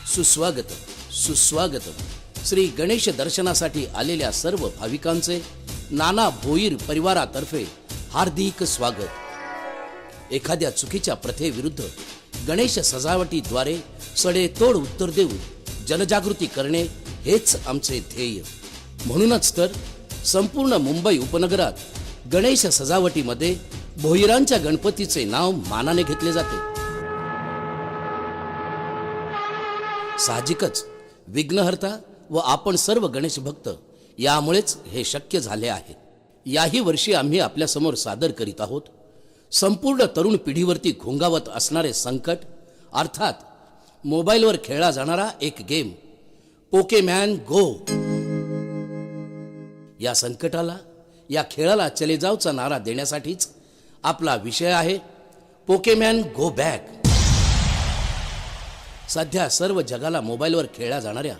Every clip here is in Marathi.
सुस्वागतम सुस्वागतम. श्री गणेश दर्शनासाठी आलेल्या सर्व भाविकांचे नाना भोईर परिवारातर्फे हार्दिक स्वागत. एखाद्या चुकीच्या प्रथेविरुद्ध गणेश सजावटीद्वारे सडेतोड उत्तर देऊन जनजागृती करणे हेच आमचे ध्येय. म्हणूनच तर संपूर्ण मुंबई उपनगरात गणेश सजावटीमध्ये भोईरांच्या गणपतीचे नाव मानाने घेतले जाते. साहजिकच विघ्नहर्ता व आपण सर्व गणेश भक्त यामुळेच हे शक्य झाले आहे. याही वर्षी आम्ही आपल्या समोर सादर करीत आहोत संपूर्ण तरुण पिढीवरती घोंगावत असणारे संकट, अर्थात मोबाईलवर खेळला जाणारा एक गेम पोकेमॅन गो. या संकटाला, या खेळाला चले जावचा नारा देण्यासाठीच आपला विषय आहे पोकेमॅन गो बॅक. सध्या सर्व जगाला मोबाईलवर खेळला जाणाऱ्या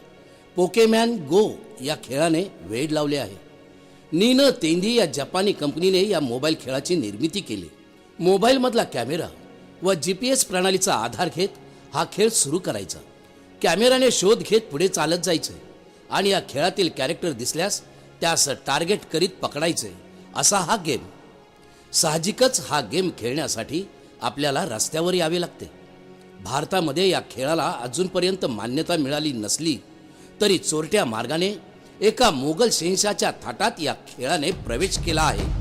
पोकेमॅन गो या खेळाने वेड लावले आहे. नीन तेंदी या जपानी कंपनीने या मोबाईल खेळाची निर्मिती केली. मोबाईलमधला कॅमेरा व GPS प्रणालीचा आधार घेत हा खेळ सुरू करायचा. कॅमेराने शोध घेत पुढे चालत जायचे आणि या खेळातील कॅरेक्टर दिसल्यास त्यास टार्गेट करीत पकडायचे, असा हा गेम. साहजिकच हा गेम खेळण्यासाठी आपल्याला रस्त्यावर यावे लागते. भारतामध्ये या खेळाला अजूनपर्यंत मान्यता मिळाली नसली तरी चोरट्या मार्गाने एका मोगल शहेनशाहच्या थाटात या खेळाने प्रवेश केला आहे.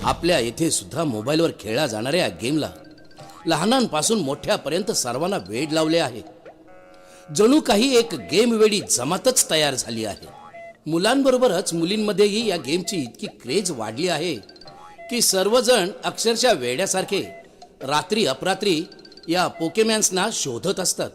आपल्या येथे सुद्धा मोबाईलवर खेळला जाणाऱ्या गेमला लहानांपासून मोठ्यापर्यंत सर्वांना वेड लावले आहे. जणू काही एक गेम वेडी जमातच तयार झाली आहे. मुलांबरोबरच मुलींमध्येही या गेमची इतकी क्रेज वाढली आहे की सर्वजण अक्षरशः वेड्यासारखे रात्री अपरात्री या पोकेमॅन्सना शोधत असतात.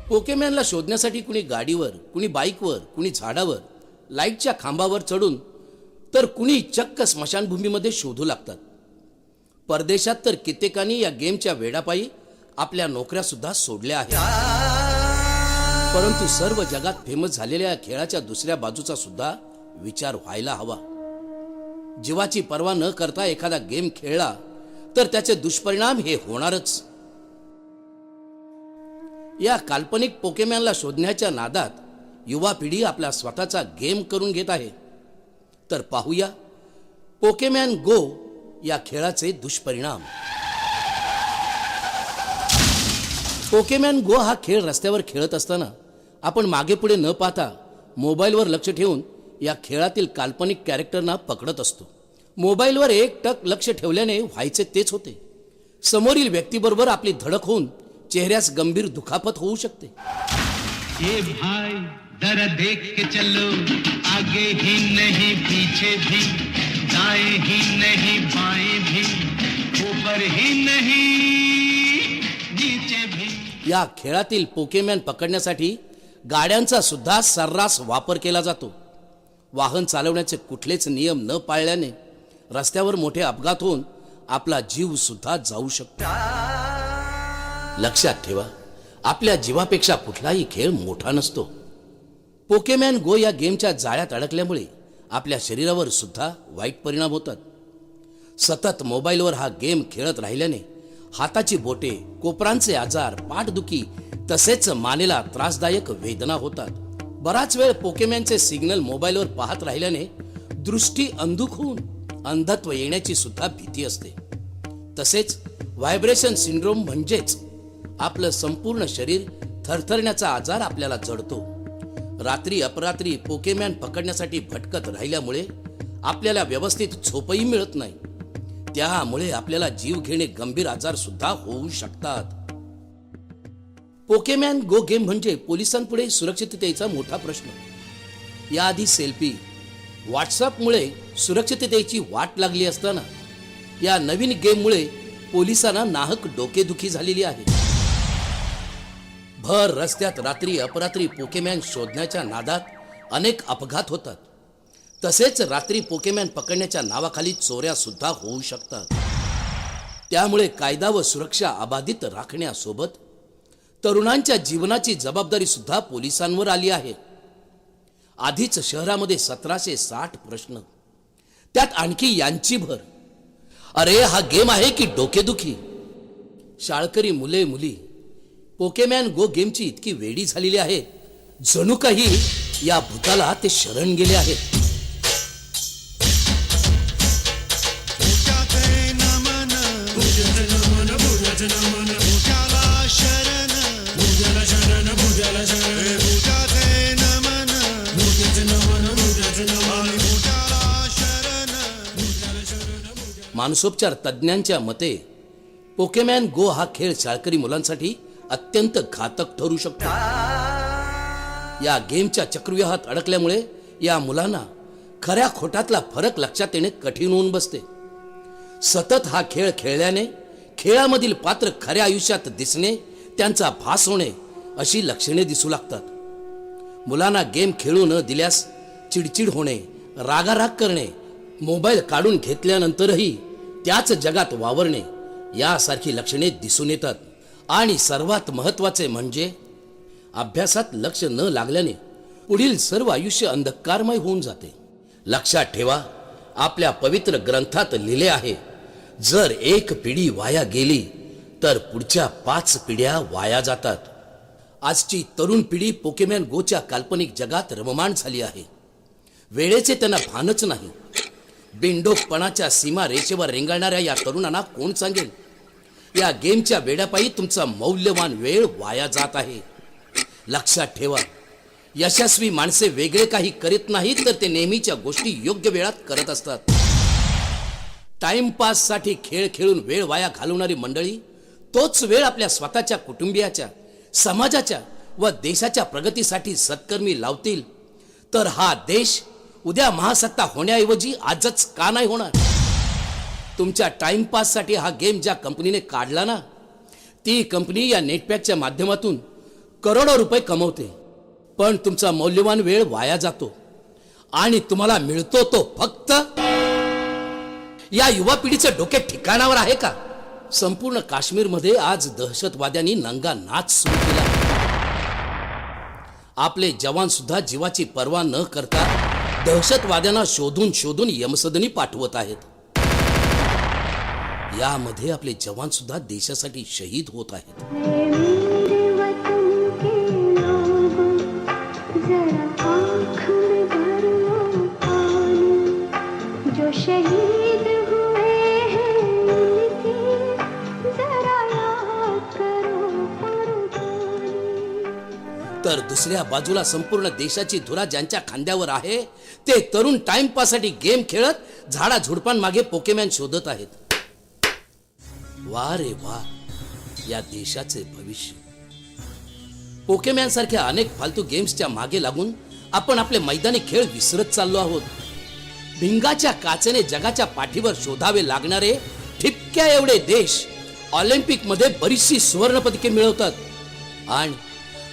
पोकेमॅनला शोधण्यासाठी कुणी गाडीवर, कुणी बाईकवर, कुणी झाडावर, लाईटच्या खांबावर चढून तर कुणी चक्क स्मशानभूमीमध्ये शोधू लागतात. परदेशात तर कित्येकांनी या गेमच्या वेडापायी आपल्या नोकऱ्या सुद्धा सोडल्या आहेत. परंतु सर्व जगात फेमस झालेल्या खेळाच्या दुसऱ्या बाजूचा सुद्धा विचार व्हायला हवा. जीवाची पर्वा न करता एखादा गेम खेळला तर त्याचे दुष्परिणाम हे होणारच. या काल्पनिक पोकेमॅनला शोधण्याच्या नादात युवा पिढी आपला स्वतःचा गेम करून घेत आहे. तर पाहूया पोकेमॅन गो या खेळाचे दुष्परिणाम. पोकेमॅन गो हा खेळ रस्त्यावर खेळत असताना आपण मागे पुढे न पाहता मोबाईलवर लक्ष ठेवून या खेळातील काल्पनिक कॅरेक्टरना पकडत असतो. मोबाईलवर एकटक लक्ष ठेवल्याने व्हायचे तेच होते. समोरील व्यक्तीबरोबर आपली धडक होऊन चेहऱ्यास गंभीर दुखापत होऊ शकते. ये भाई जरा देख के चलो, आगे ही नहीं पीछे भी, दाएं ही नहीं बाएं भी, ऊपर ही नहीं नीचे भी. या खेळातील पोकेमॅन पकडण्यासाठी गाड्यांचा सुद्धा सर्रास वापर केला जातो. वाहन चालवण्याचे कुठलेच नियम न पाळल्याने रस्त्यावर मोठे अपघात होऊन आपला जीव सुद्धा जाऊ शकतो. लक्षात ठेवा, आपल्या जीवापेक्षा कुठलाही खेळ मोठा नसतो. पोकेमॅन गो या गेमच्या जाळ्यात अडकल्यामुळे आपल्या शरीरावर सुद्धा वाईट परिणाम होतात. सतत मोबाईलवर हा गेम खेळत राहिल्याने हाताची बोटे, कोपरांचे आजार, पाठदुखी तसेच मानेला त्रासदायक वेदना होतात. बराच वेळ पोकेमॅनचे सिग्नल मोबाईलवर पाहत राहिल्याने दृष्टी अंधुक होऊन अंधत्व येण्याची सुद्धा भीती असते. तसेच व्हायब्रेशन सिंड्रोम म्हणजेच आपलं संपूर्ण शरीर थरथरण्याचा आजार आपल्याला जडतो. रात्री अपरात्री पोकेमॅन पकडण्यासाठी भटकत राहिल्यामुळे आपल्याला व्यवस्थित झोपही मिळत नाही. त्यामुळे आपल्याला जीव घेणे गंभीर आजार सुद्धा होऊ शकतात. पोकेमॅन गो गेम म्हणजे पोलिसांपुढे सुरक्षिततेचा मोठा प्रश्न. याआधी सेल्फी, व्हॉट्सअपमुळे सुरक्षिततेची वाट लागली असताना या नवीन गेममुळे पोलिसांना नाहक डोकेदुखी झालेली आहे. भर रस्त्यात रात्री अपरात्री पोकेमॅन शोधण्याच्या नादात अनेक अपघात होतात. तसेच रात्री पोकेमॅन पकडण्याच्या नावाखाली चोऱ्या सुद्धा होऊ शकतात. त्यामुळे कायदा व सुरक्षा अबाधित राखण्यासोबत तरुणांच्या जीवनाची जबाबदारी सुद्धा पोलिसांवर आली आहे. आधीच शहरामध्ये 1760 प्रश्न, त्यात आणखी यांची भर. अरे हा गेम आहे की डोकेदुखी? शाळकरी मुले मुली पोकेमॅन गो गेमची इतकी वेडी झालेली आहेत, जणू काही या भूताला ते शरण गेले आहेत. मानसोपचार तज्ज्ञांच्या मते पोकेमॅन गो हा खेळ शाळकरी मुलांसाठी अत्यंत घातक ठरू शकतो. या गेमच्या चक्रव्यूहात अडकल्यामुळे या मुलांना खऱ्या खोटातला फरक लक्षात येणे कठीण होऊन बसते. सतत हा खेळ खेळल्याने खेळामधील पात्र खऱ्या आयुष्यात दिसणे, त्यांचा भास होणे अशी लक्षणे दिसू लागतात. मुलांना गेम खेळू न दिल्यास चिडचिड होणे, रागाराग करणे, मोबाईल काढून घेतल्यानंतरही त्याच जगात वावरणे यासारखी लक्षणे दिसून येतात. आणि सर्वात महत्वाचे म्हणजे अभ्यासात लक्ष न लागल्याने पुढील सर्व आयुष्य अंधकारमय होऊन जाते. लक्षात ठेवा, आपल्या पवित्र ग्रंथात लिहिले आहे, जर एक पिढी वाया गेली तर पुढच्या 5 पिढ्या वाया जातात. आजची तरुण पिढी पोकेमॅन गोच्या काल्पनिक जगात रममाण झाली आहे. वेळेचे त्यांना भानच नाही. बिनडोकपणाच्या सीमा रेषेवर रेंगाळणाऱ्या या तरुणांना कोण सांगेल? या गेमच्या वेड्यापायी तुमचा मौल्यवान वेळ वाया जात आहे. लक्षात ठेवा, यशस्वी माणसे वेगळे काही करीत नाहीत, तर ते नेहमीच्या गोष्टी योग्य वेळात करत असतात. टाइमपास साठी खेळ खेळून वेळ वाया घालवणारी मंडळी तोच वेळ आपल्या स्वतःच्या कुटुंबियाच्या, समाजाच्या व देशाच्या प्रगतीसाठी सत्कर्मी लावतील तर हा देश उद्या महासत्ता होण्याऐवजी आजच का नाही होणार? तुमच्या टाइमपास साठी हा गेम ज्या कंपनीने काढला ना, ती कंपनी या नेटपॅकच्या माध्यमातून करोडो रुपये कमवते, पण तुमचा मौल्यवान वेळ वाया जातो. आणि तुम्हाला मिळतो तो फक्त. या युवा पिढीच्या डोक्यात ठिकाणावर आहे का? संपूर्ण काश्मीरमध्ये आज दहशतवाद्यांनी नंगा नाच सुरू केला. आपले जवान सुद्धा जीवाची पर्वा न करता दहशतवाद्यांना शोधून शोधून यमसदनी पाठवत आहेत. यामध्ये आपले जवान सुद्धा देशासाठी शहीद होत आहेत. तर दुसऱ्या बाजूला संपूर्ण देशाची धुरा ज्यांच्या खांद्यावर आहे ते तरुण टाइमपाससाठी गेम खेळत झाडा झुडपांमागे पोकेमॅन शोधत आहेत. वा रे वा, या देशाचे भविष्य. पोकेमॅन सारख्या अनेक फालतू गेम्सच्या मागे लागून आपण आपले मैदानी खेळ विसरत चाललो आहोत. भिंगाच्या काचेने जगाच्या पाठीवर शोधावे लागणारे ठिपक्या एवढे देश ऑलिम्पिक मध्ये बरीचशी सुवर्ण पदके मिळवतात.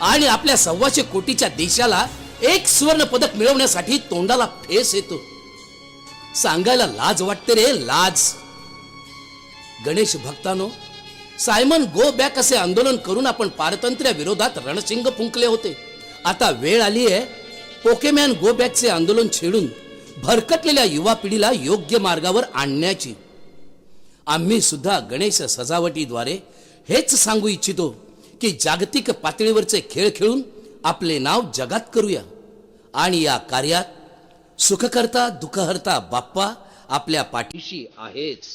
आणि आपल्या 125 कोटीच्या देशाला एक सुवर्ण पदक मिळवण्यासाठी तोंडाला फेस येतो. सांगायला लाज वाटते रे, लाज. गणेश भक्तांनो, सायमन गो बॅक असे आंदोलन करून आपण पारतंत्र्या विरोधात रणशिंग फुंकले होते. आता वेळ आली आहे पोकेमॅन गो बॅकचे आंदोलन छेडून भरकटलेल्या युवा पिढीला योग्य मार्गावर आणण्याची. आम्ही सुद्धा गणेश सजावटीद्वारे हेच सांगू इच्छितो की जागतिक पातळीवरचे खेळ खेळून आपले नाव जगात करूया. आणि या कार्यात सुखकर्ता दुःखहर्ता बाप्पा आपल्या पाठीशी आहेच.